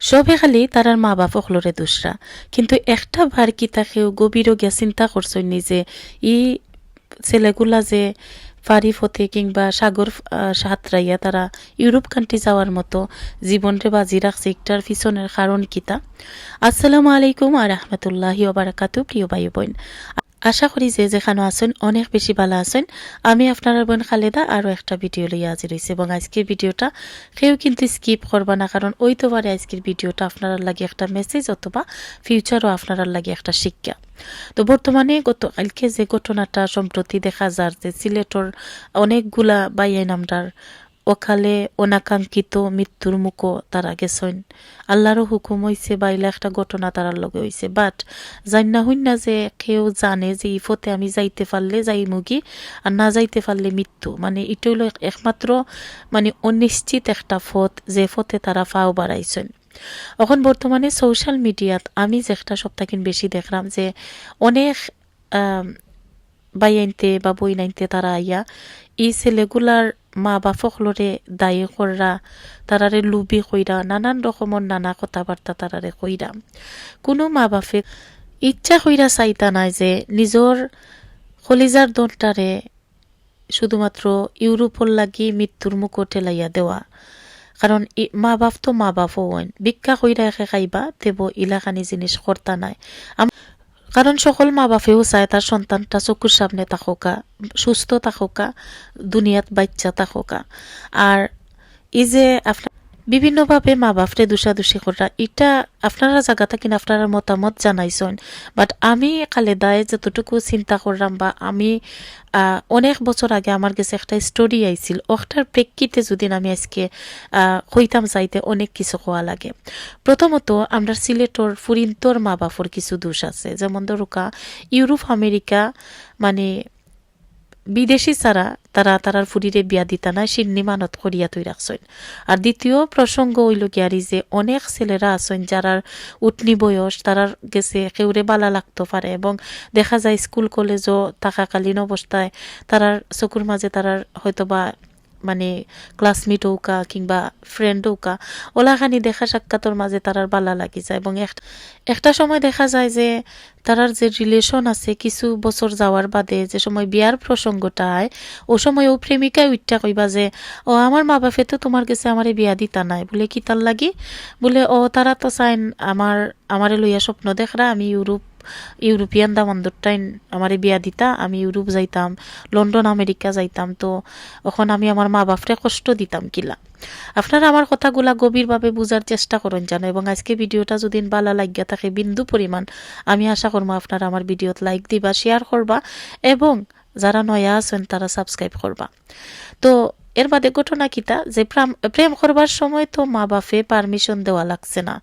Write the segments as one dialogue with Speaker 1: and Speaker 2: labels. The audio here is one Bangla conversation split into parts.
Speaker 1: সবে খালি তারার মা বাপ হলরে দুসরা কিন্তু একটা বার কি তাকেও গভীর গিয়া চিন্তা করছই নিজে ই ছেলেগুলা যে ফারি ফতে কিংবা সাগর সাঁতরাইয়া তারা ইউরোপ কান্ট্রি যাওয়ার মতো জীবনরে বাজি রাখছে একটার পিছনের কারণ কিতা। আসসালামু আলাইকুম আর রহমতুল্লাহি ওবারাকাতু। প্রিয় ভাই বোন, আশা করি যে যেখানে আছেন অনেক বেশি ভালো আছেন। আমি আপনার বোন খালেদা আরও একটা ভিডিও লইয়া হাজির হয়েছি এবং আজকের ভিডিওটা কেউ কিন্তু স্কিপ করবা না, কারণ ওই তো পারে আজকের ভিডিওটা আপনার লাগে একটা মেসেজ অথবা ফিউচারও আপনার লাগে একটা শিক্ষা। তো বর্তমানে গতকালকে যে ঘটনাটা সম্প্রতি দেখা যার যে সিলেটর অনেকগুলা বাইয়াই নামদার অকালে অনাকাঙ্ক্ষিত মৃত্যুর মুখো তারা গেছেন। আল্লাহরও হুকুম হইছে বাইলা একটা ঘটনা তারার লগে হইছে, বাট জান্না হইনা যে কেউ জানে যে এই ফতে আমি যাইতে পারলে যাই মুগি আর না যাইতে পারলে মৃত্যু, মানে এটা হইল একমাত্র মানে অনিশ্চিত একটা ফত যে ফতে তারা ফাও বাড়াইছেন। এখন বর্তমানে সোশ্যাল মিডিয়াত আমি যে একটা সপ্তাহকিন বেশি দেখলাম যে অনেক বাই আইনতে বা বই নাইনতে তারা আইয়া এই ছেলেগুলার মা বাপকলরে দায়ী করা, তারারে লুবি কইরা নানান রকমের নানা কথাবার্তা তারারে কইরা। কোনো মা বাপে ইচ্ছা কইরা চাইতা নাই যে নিজর কলিজার দলটারে শুধুমাত্র ইউরোপর লাগি মৃত্যুর মুখো ঠেলাইয়া দেওয়া, কারণ মা বাপ তো মা বাপও হইন ভিক্ষা কইরা একে খাইবা তেব ইলাখানি জিনিস করতা নাই। কারণ সকল মা বাপেও চায় তার সন্তানটা চকুর সামনে থাকা, সুস্থ থাকা, দুনিয়াত বাচ্চা থাকা। আর এই যে আপনার বিভিন্নভাবে মা বাপরে দোষাদোষি করা, এটা আপনারা জায়গাটা কিনা আপনারা মতামত জানাইছেন, বাট আমি খালেদায় যতটুকু চিন্তা করলাম বা আমি অনেক বছর আগে আমার কাছে একটা স্টোরি আইছিল, ওটার প্রেক্ষিতে যদি আমি আজকে হইতাম চাইতে অনেক কিছু হওয়া লাগে। প্রথমত আমরা সিলেটর ফুরিন্তর মা বাপর কিছু দোষ আছে, যেমন ধরুকা ইউরোপ আমেরিকা মানে বিদেশি ছাড়া তারা তারার ফুরিরে বিয়া দিতা না সিন্নি মানত করিয়া তৈ রাখছেন। আর দ্বিতীয় প্রসঙ্গ হইল গিয়ারি যে অনেক ছেলেরা আছেন যারার উঠনি বয়স তারার গেছে কেউরে বালা লাগতে পারে এবং দেখা যায় স্কুল কলেজও থাকাকালীন অবস্থায় তারার চকুর মাঝে তারার হয়তোবা মানে ক্লাসমেট হৌকা কিংবা ফ্রেন্ড হৌকা ওলাখানি দেখা সাক্ষাতের মাঝে তারার বালা লাগি যায় এবং একটা সময় দেখা যায় যে তারার যে রিলেশন আছে কিছু বছর যাওয়ার বাদে যে সময় বিয়ার প্রসঙ্গটা হয় ও সময় ও প্রেমিকায় উঠটা কইবা যে ও আমার মা বাপে তো তোমার কাছে আমারে বিয়া দিতা নাই বলে কি তার লাগি বলে ও তারা তো চাইন আমারে লইয়া স্বপ্ন দেখরা আমি ইউরোপিয়ান দামান্দরটাইন আমারে বিয়া দিতা, আমি ইউরোপ যাইতাম, লন্ডন আমেরিকা যাইতাম, তো এখন আমি আমার মা বাপরে কষ্ট দিতাম কিলা। আপনারা আমার কথাগুলা গভীরভাবে বুঝার চেষ্টা করেন জানো এবং আজকে ভিডিওটা যদি ভালো লাগিয়া থাকে বিন্দু পরিমাণ আমি আশা করবো আপনারা আমার ভিডিওত লাইক দিবা, শেয়ার করবা এবং যারা নয়া আছেন তারা সাবস্ক্রাইব করবা। তো এর বাদে ঘটনা কিতা যে প্রেম করবার সময় তো মা বাপে পারমিশন দেওয়া লাগছে না,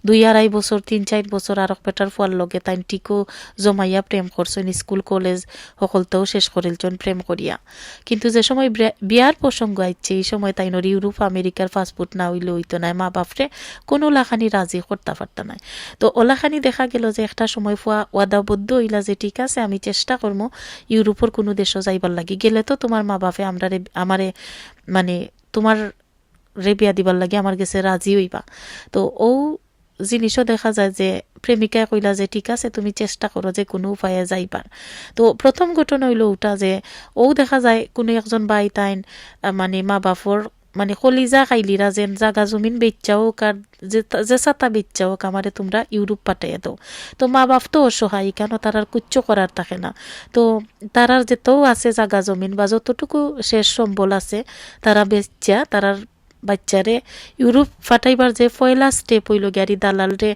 Speaker 1: 2-2.5 বছর 3-4 বছর আর বেটার ফুয়ার লগে তাই টিকো জমাইয়া প্রেম করছেন, স্কুল কলেজ সকলতেও শেষ করিলছেন প্রেম করিয়া। কিন্তু যে সময় বিয়ার প্রসঙ্গ আইছে এই সময় তাই ইউরোপ আমেরিকার পাসপোর্ট না হইলে হইতো না, মা বাপরে কোনো লাখানি রাজি করতে পারত না। তো ওলাখানি দেখা গেল যে একটা সময় ফুয়া ওয়াদাবদ্ধ হইলা যে ঠিক আছে আমি চেষ্টা করবো ইউরোপের কোনো দেশও যাইবার লাগি, গেলে তো তোমার মা বাপে আমারে মানে তোমার রেবিয়া দিবার লাগে আমার কাছে রাজি হইবা। তো ও জিনিসও দেখা যায় যে প্রেমিকায় কইলা যে ঠিক আছে তুমি চেষ্টা করো যে কোনো উপায়ে যাইবার। তো প্রথম ঘটনা হইল ওটা যে ও দেখা যায় কোনো একজন বাই তাইন মানে মা বাপর মানে কলিজা খাইলিরা যেন জাগা জমিন বেচ্চা হোক আর যে সাতা বেচ্চা হোক আমারে তোমরা ইউরোপ পাঠাইয়া দাও। তো মা বাপ তো অসহায়, কেন তারার কুচ্চ করার থাকে না, তো তারার যেতেও আছে জাগা জমিন বা যতটুকু শেষ সম্বল আছে তারা বেচ্চা তারার বাচ্চারে ইউরোপ ফাটাইবার যে পয়লা স্টেপ হইল গাড়ি দালালরে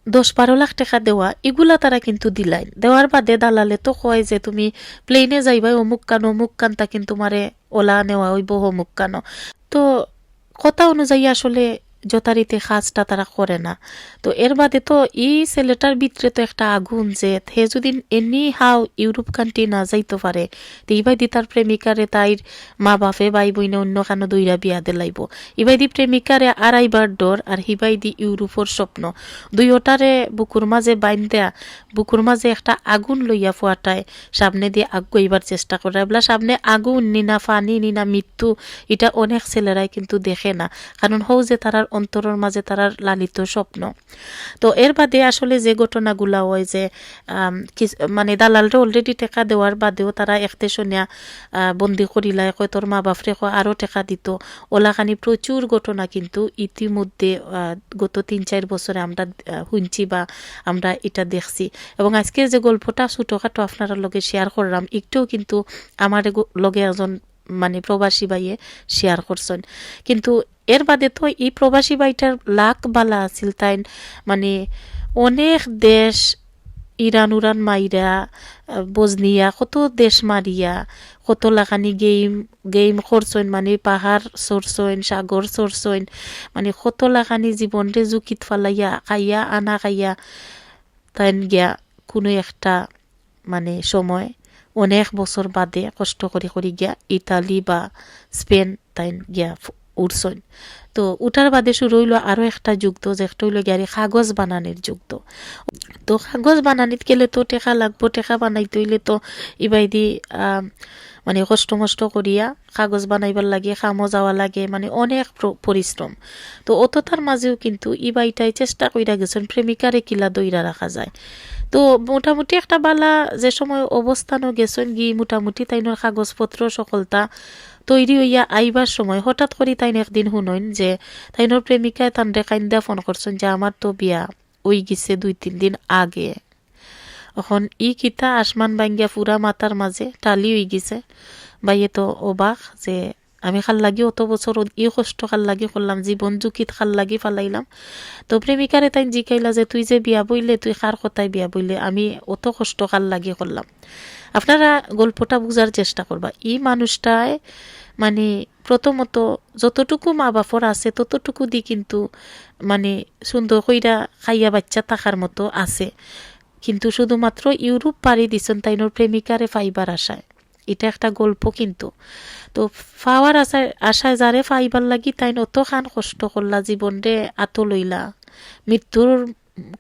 Speaker 1: 10-12 লাখ টাকা দেওয়া, এগুলা তারা কিন্তু দিলাই দেওয়ার বাদে দালালে তো কয় যে তুমি প্লেনে যাইবা অমুক কান তা কিন্তু মারে ওলা নেওয়া হইব অমুক কান। তো কথা অনুযায়ী আসলে যথারীতি কাজটা তারা করে না। তো এর বাদে তো এই ছেলেটার ভিতরে তো একটা আগুন যে হে যদি এমনি হাও ইউরোপ কান্ট্রি না যাইতে পারে তো ইবাইদি তার প্রেমিকারে তাইর মা বাপে বাই বইনে অন্য কানো দইরা বিয়া দিলাইব, ইবাইদি প্রেমিকারে আড়াইবার ডর আর হিবাইদি ইউরোপর স্বপ্ন, দুইটারে বুকুর মাঝে বাইন দেয়া বুকুর মাঝে একটা আগুন লইয়া ফুয়াটায় সামনে দিয়ে আগুইবার চেষ্টা করে, এবলা সামনে আগুন নিনা ফানি নিনা মৃত্যু এটা অনেক ছেলেরাই কিন্তু দেখে না, কারণ হও যে তারার অন্তরের মাঝে তারার লালিত স্বপ্ন। তো এর বাদে আসলে যে ঘটনাগুলা হয় যে মানে দালালরা অলরেডি টেকা দেওয়ার বাদেও তারা একতে শুনিয়া বন্দি করিলাই, কয় তোর মা বাপরে আরও টেকা দিত, ওলাখানি প্রচুর ঘটনা কিন্তু ইতিমধ্যে গত 3-4 বছরে আমরা শুনছি বা আমরা এটা দেখছি। এবং আজকের যে গল্পটা ছোটোখাটো আপনার লগে শেয়ার করলাম, একটুও কিন্তু আমার লগে একজন মানে প্রবাসী ভাইয়ে শেয়ার করছেন। কিন্তু এর বাদে তো এই প্রবাসী ভাইটার লাখ বালা আছিল, তাই মানে অনেক দেশ ইরান উরান মাইরা, বজনিয়া কত দেশ মারিয়া, কত লাখানি গেম করছেন, মানে পাহাড় চড়ছেন, সাগর চড়ছেন, মানে কত লাখানি জীবনরে ঝুঁকিত ফালাইয়া খাইয়া আনা খাইয়া তাই গিয়া কোনো একটা মানে সময় অনেক বছর বাদে কষ্ট করে গিয়া ইতালি বা স্পেন তাই গিয়া উঠছেন। তো উঠার বাদে শুরু হইল আরও একটা যুক্ত, যেটা হইল গিয়ারি কাগজ বানানির যুক্ত। তো কাগজ বানানিত গেলে তো টেকা লাগবো, টেকা বানাইতে হইলে তো ইবাইদি মানে কষ্ট মষ্ট করিয়া কাগজ বানাইবার লাগে, খামো যাওয়া লাগে, মানে অনেক পরিশ্রম। তো অতটার মাঝেও কিন্তু ইবাইটাই চেষ্টা কইরা গেছেন প্রেমিকারে কিলা দইরা রাখা যায়। তো মোটামুটি একটা বালা যে সময় অবস্থানও গেছেন গিয়ে মোটামুটি তাইনোর কাগজপত্র সকলতা তৈরি হইয়া আইবার সময় হঠাৎ করে তাইন একদিন শুনইন যে তাইনোর প্রেমিকায় তান্ডে কাইন্দা ফোন করছেন যে আমার তো বিয়া ওই গেছে 2-3 দিন আগে। এখন ই কিতা আসমান ভাঙ্গিয়া পুরা মাথার মাঝে টালি হয়ে গেছে। বাইয়ে তো অবাক যে আমি খাল লাগি অত বছর ই কষ্ট খাল লাগি করলাম, জীবন ঝুঁকিত খাল লাগি ফালাইলাম। তো প্রেমিকারে তাই জিকাইলা যে তুই যে বিয়া বইলে, তুই কার কথায় বিয়া বইলে, আমি অত কষ্ট খাল লাগি করলাম। আপনারা গল্পটা বুঝার চেষ্টা করবা। এই মানুষটায় মানে প্রথমত যতটুকু মা বাপর আছে ততটুকু দি কিন্তু মানে সুন্দর কইরা খাইয়া বাচ্চা থাকার মতো আছে, কিন্তু শুধুমাত্র ইউরোপ পাড়ি দিছেন তাইনোর প্রেমিকারে ফাইবার আশায়। এটা একটা গল্প কিন্তু। তো ফাওয়ার আশায় যারে ফাইবার লাগি তাই অত খান কষ্ট করলা, জীবন রে আত লইলা, মৃত্যুর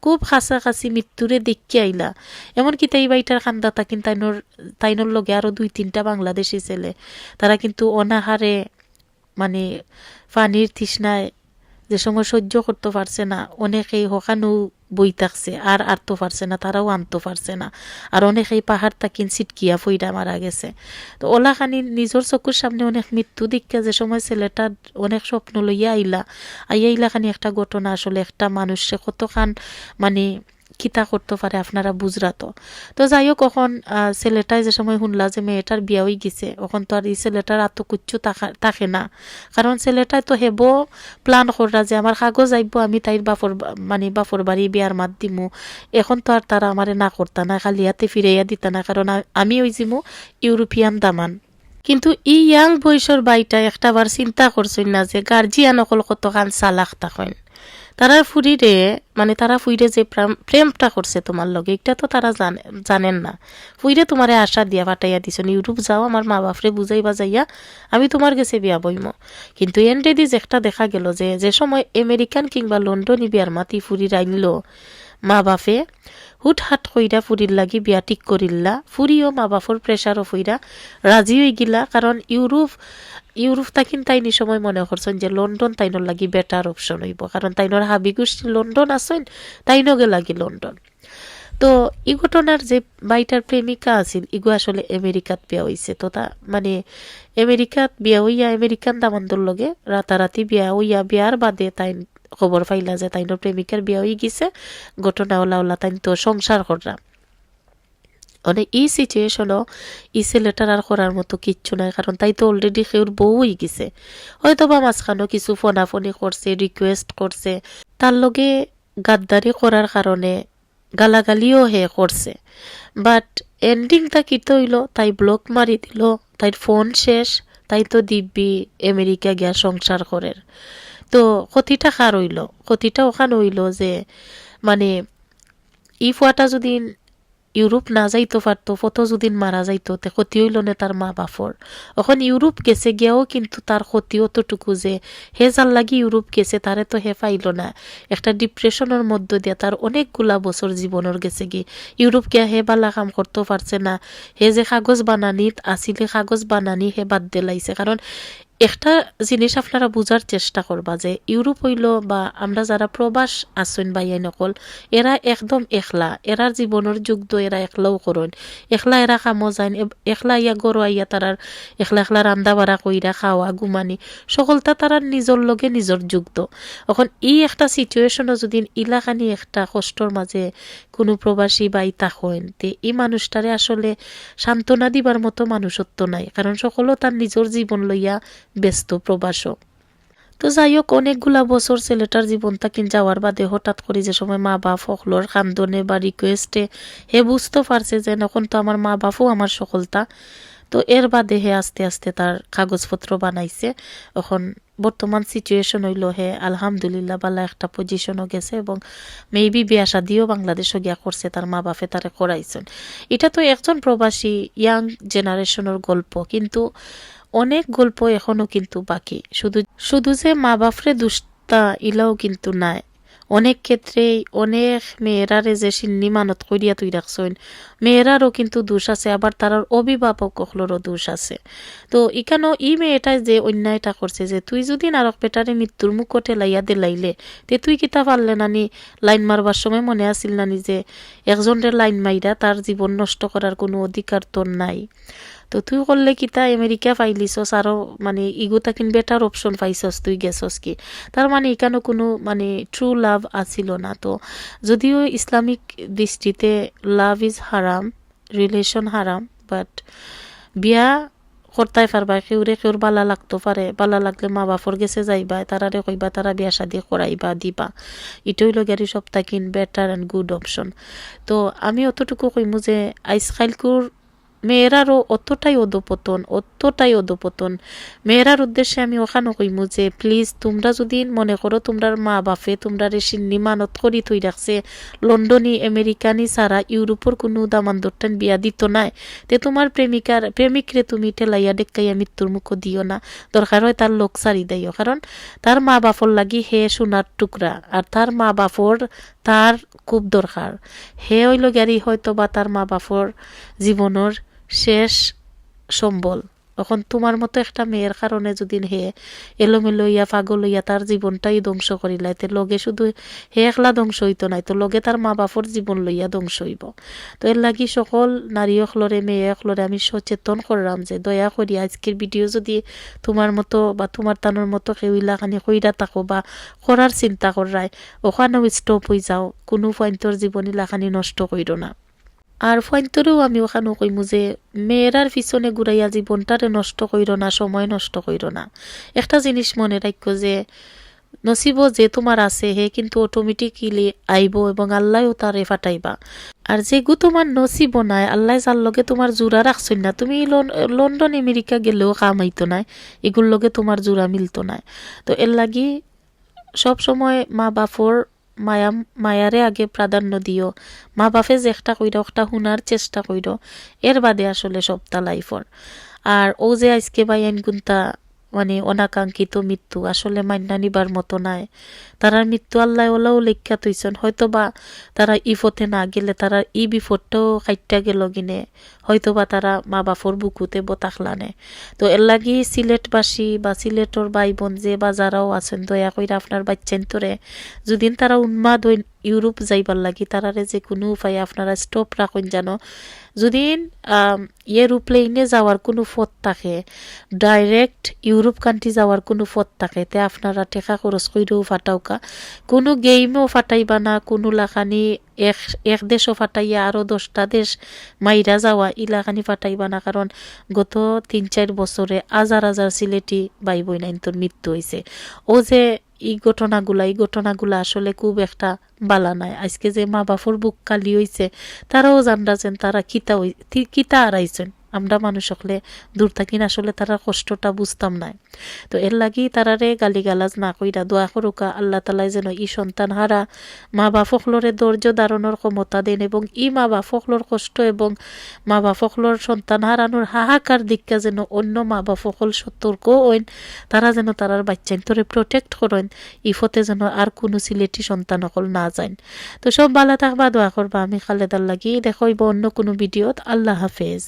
Speaker 1: খুব কাছাকাছি মৃত্যুরে দেখি আইলা। এমনকি তাই বাইটার খান্দা থাকেন তাইনোর লগে আরো 2-3টা বাংলাদেশি ছেলে, তারা কিন্তু অনাহারে মানে পানির তৃষ্ণায় যে সময় সহ্য করতে পারছে না, অনেকেই হকানো বই থাকছে আর আনতে পারছে না, তারাও আনতে পারছে না, আর অনেকেই পাহাড় তাকিন ছিটকিয়া ফইরা মারা গেছে। তো ওলাখানি নিজের চকুর সামনে অনেক মৃত্যু দীক্ষা যে সময় ছেলেটা অনেক স্বপ্ন লইয়া আইলা খানি একটা ঘটনা আসলে একটা মানুষে কতখান মানে কিতা করতে পারে আপনারা বুঝরা। তো যাই হোক, এখন ছেলেটাই যে সময় শুনলা যে মেয়েটার বিয়া হয়ে গেছে, এখন তো আর এই ছেলেটার আত কুচ্ছু থাকে না, কারণ ছেলেটাই তো হেব প্ল্যান করা যে আমার কাগজ আইব, আমি তাইর বাপর বাড়ি বিয়ার মাত দিমু। এখন তো আর তারা আমারে না করতা না, খালি হাতে ফিরাইয়া দিতা না, কারণ আমি ওই জিমু ইউরোপিয়ান দামান। কিন্তু ই ইয়াং বয়সের বাইটা একটা বার চিন্তা করছেন না যে গার্জিয়ান অকল কতখান চালাক থাকেন। তারা ফুরিরে মানে তারা ফুইরে যে প্রেমটা করছে তোমার লগে, এটা তো তারা জানেন না। ফুইরে তোমারে আশা দিয়া ফাটাইয়া দিছ ইউরোপ যাও, আমার মা বাপরে বুঝাইবা যাইয়া আমি তোমার গেছে বিয়া বইম। কিন্তু এনরেডি একটা দেখা গেল যে সময় আমেরিকান কিংবা লন্ডনী বিয়ার মাতি ফুরির আইনল মা বাপে হুটহাট কইরা ফুরির লাগি বিয়া ঠিক করিল্লা। ফুরিও মা বাপর প্রেসারও ফইরা রাজি হয়ে গিলা, কারণ ইউরোপ তাকিন তাইনি সময় মনে করছেন যে লন্ডন তাইনোর লাগি বেটার অপশন হইব, কারণ তাইনোর হাবি গোষ্ঠী লন্ডন আসেন, তাইনগে লাগি লন্ডন। তো এই ঘটনার যে বাইটার প্রেমিকা আছিল ইগু আসলে আমেরিকাত বিয়া হইছে। তো তা মানে আমেরিকাত বিয়া হইয়া আমেরিকান দামান্দর লগে রাতারাতি বিয়া হইয়া বিয়ার বাদে তাই খবর পাইলা যে তাইনোর প্রেমিকার বিয়া হয়ে গেছে। ঘটনা ওলা তাই তো সংসার কররা। মানে এই সিচুয়েশনও এই ছেলেটার আর করার মতো কিচ্ছু নাই, কারণ তাই তো অলরেডি সেউর বউ হয়ে গেছে। হয়তো বা মাঝখানো কিছু ফোনাফোনি করছে, রিকোয়েস্ট করছে, তার লগে গাদ্দারি করার কারণে গালাগালিও হে করছে, বাট এন্ডিংটা কিতো হইল, তাই ব্লক মারি দিল, তাই ফোন শেষ, তাই তো দিব্যি আমেরিকা গিয়া সংসার করের। তো ক্ষতিটা কার হইল? ক্ষতিটা ওখানে হইল যে মানে ই ফুয়াটা যদি ইউরোপ না যাইতো পারতো, কত যদি মারা যাইতো, তে ক্ষতি হইল না তার মা বাপর। এখন ইউরোপ গেছে গিয়াও কিন্তু তার ক্ষতি অতটুকু যে হে যার লাগি ইউরোপ গেছে তারে তো হে পাইল না। একটা ডিপ্রেশনের মধ্য দিয়ে তার অনেকগুলা বছর জীবনের গেছে গি। ইউরোপ গিয়া হে বালা কাম করতে পারছে না, হে যে কাগজ বানানিত আসিলে কাগজ বানানি হে বাদ দিলাইছে, কারণ একটা জিনিস আপনারা বুঝার চেষ্টা করবা যে ইউরোপ হইল বা আমরা যারা প্রবাস আসুন বাইয়াই নকল এরা একদম একলা, এরার জীবনের যুদ্ধ এরা একলাও করেন, একলা এরা কামো যান, একলা ইয়া গরু আইয়া তারার একলা একলা রান্দা বাড়া কইরা খাওয়া ঘুমানি সকলটা তারার নিজের লগে নিজের যুদ্ধ। এখন এই একটা সিচুয়েশনও যদি ইলাকানি একটা কষ্টর মাঝে কোনো প্রবাসী বা ইতা হইন তে এই মানুষটারে আসলে সান্ত্বনা দিবার মতো মানুষত্ব নাই, কারণ সকলও তার নিজের জীবন লইয়া ব্যস্ত প্রবাসও। তো যাই হোক অনেকগুলা বছর ছেলেটার জীবনটা কিন যাওয়ার বাদে হঠাৎ করে যে সময় মা বাপ সকলের কান্দনে বা রিকোয়েস্টে হে বুঝতে পারছে যে এখন তো আমার মা বাপও আমার সকলটা, তো এর বাদে হে আস্তে আস্তে তার কাগজপত্র বানাইছে। এখন বর্তমান সিচুয়েশন হইল হে আলহামদুলিল্লাহ বালা একটা পজিশনও গেছে এবং মেবি বিয়া শাদিও বাংলাদেশও গিয়া করছে, তার মা বাপে তারে করাইছেন। এটা তো একজন প্রবাসী ইয়াং জেনারেশনের গল্প, কিন্তু অনেক গল্প এখনো কিন্তু বাকি। শুধু শুধু যে মা বাপরে দুষ্টা ইলাও কিন্তু নাই, অনেক ক্ষেত্রেই অনেক মেয়েরারে যে সিন্নি মানত করিয়া তুই রাখছেন মেয়েরারও কিন্তু দোষ আছে, আবার তার অভিভাবক সকলেরও দোষ আছে। তো ইকানো ই মেয়েটা যে অন্যায়টা করছে যে তুই যদি নারক পেটারে মৃত্যুর মুখটে লাইয়া দিলাইলে তে তুই কিতা পারলে নানি লাইন মারবার সময় মনে আসিল নানি যে একজনের লাইন মাইরা তার জীবন নষ্ট করার কোনো অধিকার তোর নাই। তো তুই করলে কিতা আমেরিকা পাইলিছস আরো মানে ইগুতা কিন বেটার অপশন পাইছস, তুই গেছস কি? তার মানে এখানে কোনো মানে ট্রু লাভ আসিল না। তো যদিও ইসলামিক দৃষ্টিতে লাভ ইজ হারাম, রিলেশন হারাম, বাট বিয়া করতাই পারবা, কেউরে কেউর বালা লাগতো পারে, বালা লাগলে মা বাপর গেছে যাইবা, তারারে কইবা তারা বিয়া শাদি করাইবা দিবা, এটাই লগারি সপ্তাহ কিন বেটার অ্যান্ড গুড অপশন। তো আমি অতটুকু কইমু যে আইসকালকুর মেয়েরারও অতটাই অধপতন। মেয়েরার উদ্দেশ্যে আমি ওখানে কইমু যে প্লিজ তোমরা যদি মনে করো তোমরার মা বাপে তোমরা রেশিন্নি মানত করি থই রাখছে লন্ডনী আমেরিকানি সারা ইউরোপের কোনো দামান্দরটান বিয়া দিত নাই, তে তোমার প্রেমিকরে তুমি ঠেলাইয়া ডেকাইয়া মৃত্যুর মুখ দিও না, দরকার হয় তার লোক সারি দিও, কারণ তার মা বাপর লাগি হে সোনার টুকরা আর তার মা বাপর তার খুব দরকার। হে হইল গাড়ি হয়তো বা তার মা বাপর জীবনের শেষ সম্বল। এখন তোমার মতো একটা মেয়ের কারণে যদি হে এলোমেলো ইয়া পাগল হইয়া তার জীবনটাই ধ্বংস করিলাইতে লগে শুধু হে একলা ধ্বংস হইতো নাই, তো লগে তার মা বাপর জীবন লইয়া ধ্বংস হইব। তো এর লাগি সকল নারী অখলরে মেয়ে অখলরে আমি সচেতন করলাম যে দয়া করি আজকের ভিডিও যদি তোমার মতো বা তোমার তানোর মতো কেউ ইলাখানি কইরা থাকো বা করার চিন্তা করায় ওখানেও স্টপ হয়ে যাও, কোনো পয়েন্টর জীবন ইলাখানি নষ্ট কইরো না। আর ফয়ন্তরেও আমি ওখানে কইমু যে মেয়েরার পিছনে ঘুরাইয়া জীবনটারে নষ্ট কইর না, সময় নষ্ট কইর না। একটা জিনিস মনে রাখো যে নসিব যে তোমার আছে হে কিন্তু অটোমেটিকলি আইব এবং আল্লাহও তারে ফাটাইবা। আর যেগু তোমার নসিব নাই আল্লাহ যার লগে তোমার জোড়া রাখছই না, তুমি লন্ডন আমেরিকা গেলেও কাম হইতো নাই, এগুর লগে তোমার জোড়া মিলতো না। তো এর লাগি সব সময় মা বাপর মায়ারে আগে প্রাধান্য দিও, মা বাপে যে একটা কইর একটা শুনার চেষ্টা কইর, এর বাদে আসলে সবটা লাইফর। আর ও যে আজকে বা গুনতা মানে অনাকাঙ্ক্ষিত মৃত্যু আসলে মান্না নিবার মতো নাই, তারার মৃত্যু আল্লাহ ওলাও লেখা তৈছেন, হয়তো বা তারা ইফতে না গেলে তারা ই বিপদটাও কাইটটা গেল গিনে, হয়তো বা তারা মা বাপর বুকুতে বতাকলানে। তো এর লাগি সিলেটবাসী বা সিলেটর ভাই বোন যে বা যারাও আছেন দয়া করে আপনার বাচ্চান তোরে যদি তারা উন্মাদ হই ইউরোপ যাইবার লাগি তারারে যে কোনো উপায়ে আপনারা স্টপ রাখুন, যেন যদি এরোপ্লেনে যাওয়ার কোনো পথ থাকে, ডাইরেক্ট ইউরোপ কান্ট্রি যাওয়ার কোনো পথ থাকে, তে আপনারা টেকা খরচ করেও ফাটাওকা, কোনো গেইমও ফাটাইবা না, কোনো লাখানি এক দেশও ফাটাইয়া আরও 10টা দেশ মাইরা যাওয়া ইলাখানি ফাটাইবা না, কারণ গত 3-4 বছরে হাজার সিলেটি ভাই বোন তোর মৃত্যু হয়েছে। ও যে এই ঘটনাগুলা আসলে খুব একটা বালা নাই। আজকে যে মা বাপর বুক কালি হইছে তারাও জানরাছেন তারা কিতা হারাইছেন, আমরা মানুষ হলে দূর থাকি না আসলে তারা কষ্টটা বুঝতাম না। তো এর লাগি তারারে গালিগালাজ না কইরা দোয়া করুকা আল্লাহ তালাই যেন ই সন্তান হারা মা বাপকলরে ধৈর্য ধারণের ক্ষমতা দেন এবং ই মা বাপকলর কষ্ট এবং মা বাপকলর সন্তান হারানোর হাহাকার দিকটা যেন অন্য মা বাপকল সতর্ক হইন, তারা যেন তারার বাচ্চাইন তোরে প্রোটেক্ট করেন, ইফতে যেন আর কোনো সিলেটি সন্তান অকল না যায়। তো সব ভালো থাকবা, দোয়া করবা। আমি খালেদার লাগি দেখো অন্য কোনো ভিডিওত। আল্লাহ হাফেজ।